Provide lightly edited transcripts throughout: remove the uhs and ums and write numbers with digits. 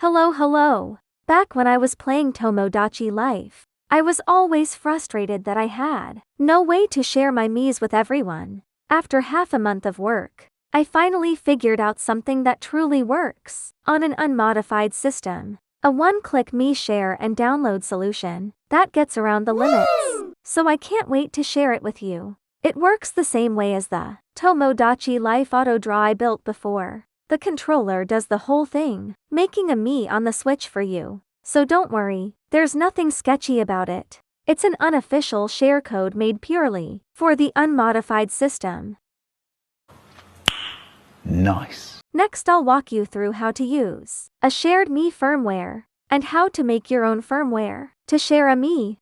Hello. Back when I was playing Tomodachi Life, I was always frustrated that I had no way to share my Miis with everyone. After half a month of work, I finally figured out something that truly works on an unmodified system. A one-click Mii share and download solution that gets around the limits. So I can't wait to share it with you. It works the same way as the Tomodachi Life Auto Draw I built before. The controller does the whole thing, making a Mii on the Switch for you. So don't worry, there's nothing sketchy about it. It's an unofficial share code made purely for the unmodified system. Nice. Next, I'll walk you through how to use a shared Mii firmware and how to make your own firmware to share a Mii.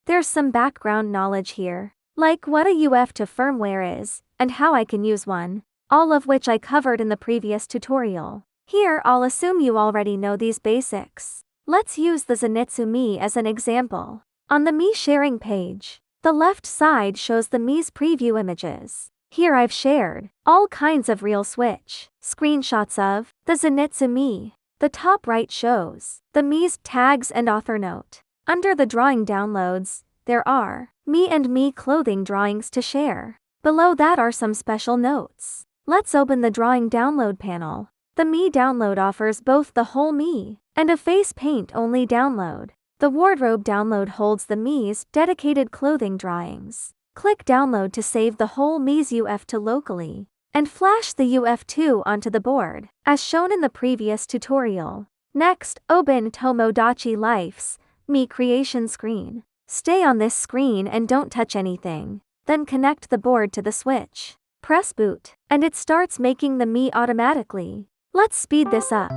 There's some background knowledge here, like what a UF2 firmware is and how I can use one, all of which I covered in the previous tutorial. Here I'll assume you already know these basics. Let's use the Zenitsu Mii as an example. On the Mii sharing page, the left side shows the Mii's preview images. Here I've shared all kinds of real Switch screenshots of the Zenitsu Mii. The top right shows the Mii's tags and author note. Under the drawing downloads, there are Mii and Mii clothing drawings to share. Below that are some special notes. Let's open the drawing download panel. The Mii download offers both the whole Mii and a face paint only download. The wardrobe download holds the Mii's dedicated clothing drawings. Click download to save the whole Mii's UF2 locally, and flash the UF2 onto the board, as shown in the previous tutorial. Next, open Tomodachi Life's Mii creation screen. Stay on this screen and don't touch anything. Then connect the board to the Switch. Press boot, and it starts making the Mii automatically. Let's speed this up.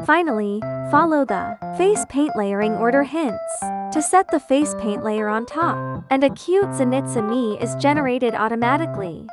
Finally, follow the face paint layering order hints to set the face paint layer on top, and a cute Zenitsu Mii is generated automatically.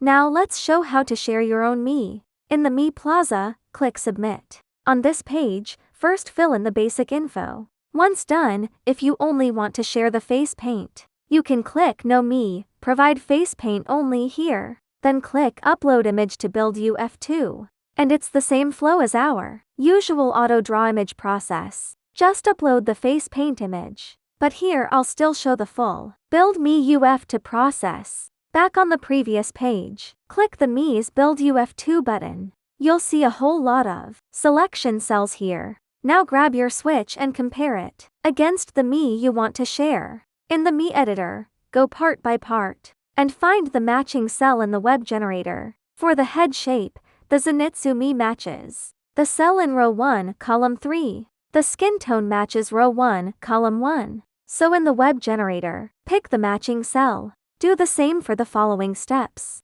Now let's show how to share your own Mii. In the Mii Plaza, click Submit. On this page, first fill in the basic info. Once done, if you only want to share the face paint, you can click No Mii, provide face paint only here. Then click Upload image to build UF2. And it's the same flow as our usual auto draw image process. Just upload the face paint image. But here I'll still show the full Build Mii UF2 process. Back on the previous page, click the Mii's Build UF2 button. You'll see a whole lot of selection cells here. Now grab your Switch and compare it against the Mii you want to share. In the Mii editor, go part by part, and find the matching cell in the web generator. For the head shape, the Zenitsu Mii matches the cell in row 1, column 3. The skin tone matches row 1, column 1. So in the web generator, pick the matching cell. Do the same for the following steps.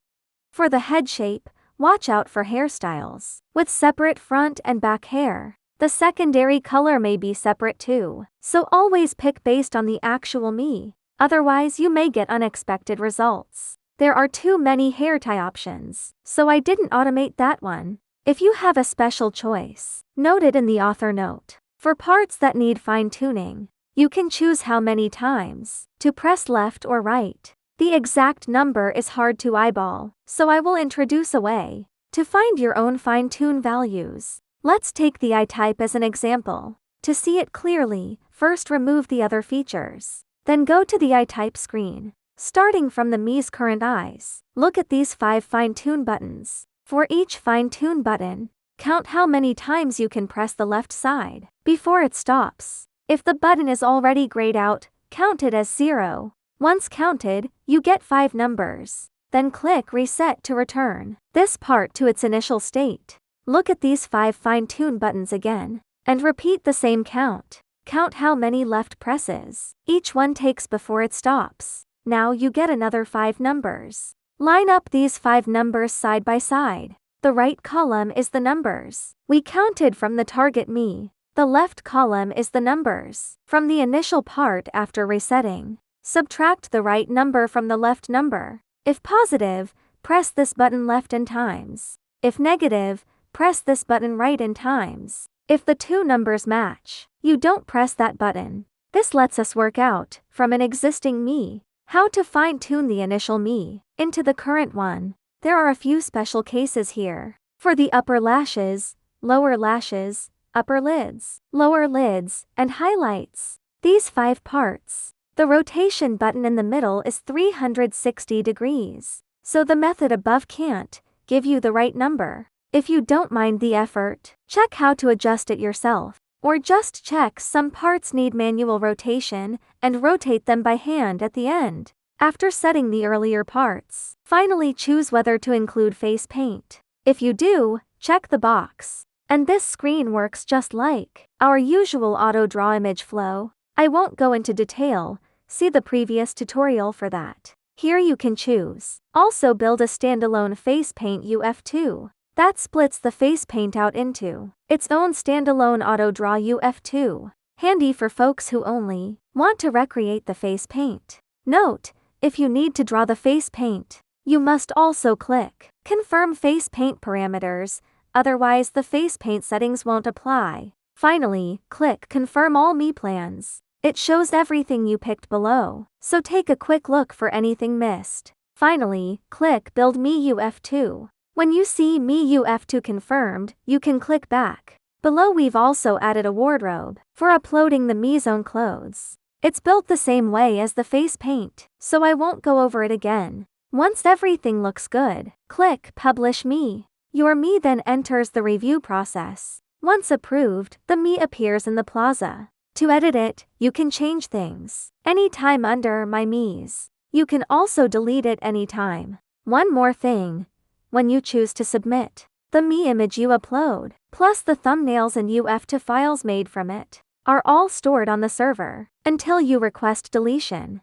For the head shape, watch out for hairstyles with separate front and back hair. The secondary color may be separate too, so always pick based on the actual Mii. Otherwise you may get unexpected results. There are too many hair tie options, so I didn't automate that one. If you have a special choice, note it in the author note. For parts that need fine-tuning, you can choose how many times to press left or right. The exact number is hard to eyeball, so I will introduce a way to find your own fine-tune values. Let's take the eye type as an example. To see it clearly, first remove the other features. Then go to the eye type screen. Starting from the Mii's current eyes, look at these 5 fine-tune buttons. For each fine-tune button, count how many times you can press the left side before it stops. If the button is already grayed out, count it as 0. Once counted, you get 5 numbers. Then click Reset to return this part to its initial state. Look at these 5 fine-tune buttons again, and repeat the same count. Count how many left presses each one takes before it stops. Now you get another 5 numbers. Line up these 5 numbers side by side. The right column is the numbers we counted from the target Mii. The left column is the numbers from the initial part after resetting. Subtract the right number from the left number. If positive, press this button left n times. If negative, press this button right n times. If the two numbers match, you don't press that button. This lets us work out, from an existing Mii, how to fine-tune the initial Mii into the current one. There are a few special cases here. For the upper lashes, lower lashes, upper lids, lower lids, and highlights. These 5 parts. The rotation button in the middle is 360 degrees. So the method above can't give you the right number. If you don't mind the effort, check how to adjust it yourself. Or just check some parts need manual rotation and rotate them by hand at the end. After setting the earlier parts, finally choose whether to include face paint. If you do, check the box. And this screen works just like our usual auto draw image flow. I won't go into detail, see the previous tutorial for that. Here you can choose. Also build a standalone face paint UF2. That splits the face paint out into its own standalone auto draw UF2. Handy for folks who only want to recreate the face paint. Note, if you need to draw the face paint, you must also click Confirm Face Paint Parameters, otherwise the face paint settings won't apply. Finally, click Confirm All Mii Plans. It shows everything you picked below, so take a quick look for anything missed. Finally, click Build Mii UF2. When you see Mii UF2 confirmed, you can click back. Below we've also added a wardrobe for uploading the Mii's own clothes. It's built the same way as the face paint, so I won't go over it again. Once everything looks good, click Publish Mii. Your Mii then enters the review process. Once approved, the Mii appears in the plaza. To edit it, you can change things anytime under My Mii's. You can also delete it anytime. One more thing. When you choose to submit, the Mii image you upload, plus the thumbnails and UF2 files made from it, are all stored on the server until you request deletion.